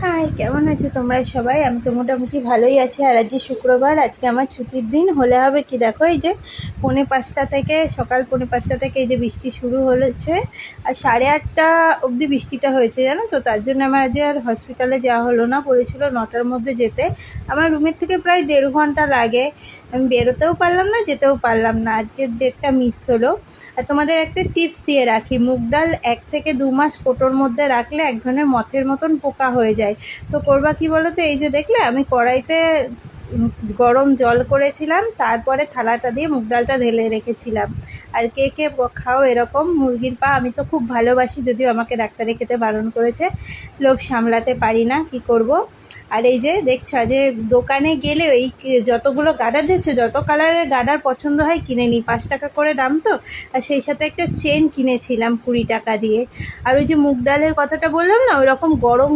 High, কেমন আছো তোমরা সবাই? আমি তো মোটামুটি ভালোই আছি। আর আজ যে শুক্রবার, আজকে আমার ছুটির দিন। হলে হবে কি, দেখো এই যে সকাল 5:45 থেকে এই যে বৃষ্টি শুরু হয়েছে। আর 8:30 অবধি বৃষ্টিটা হয়েছে, জানো তো। তার জন্য আমার আজ আর হসপিটালে যাওয়া হলো না, বলেছিল 9টার মধ্যে যেতে। আমার রুমের থেকে প্রায় 1.5 ঘন্টা লাগে। আমি বেরোতেও পারলাম না, যেতেও পারলাম না, আজকের ডেটটা মিস হলো। আর তোমাদের একটা টিপস দিয়ে রাখি, মুগ ডাল 1 থেকে 2 মাস কোটোর মধ্যে রাখলে এক ধরনের মথের মতন পোকা হয়ে যায়। তো করবা কি বলো তো, এই যে দেখলে আমি কড়াইতে গরম জল করেছিলাম, তারপরে থালাটা দিয়ে মুগ ডালটা ঢেলে রেখেছিলাম। আর কে কে খাও এরকম মুরগির পা? আমি তো খুব ভালোবাসি, যদিও আমাকে ডাক্তারে খেতে বারণ করেছে। লোভ সামলাতে পারি না, কি করব। আর এই যে দেখছো, যে দোকানে গেলে এই যতগুলো গার্ডার দিচ্ছে, যত কালারের গার্ডার পছন্দ হয় কিনে নিই। 5 টাকা করে দাম তো। আর সেই সাথে একটা চেন কিনেছিলাম 20 টাকা দিয়ে। আর ওই যে মুগ ডালের কথাটা বললাম না, ওইরকম গরম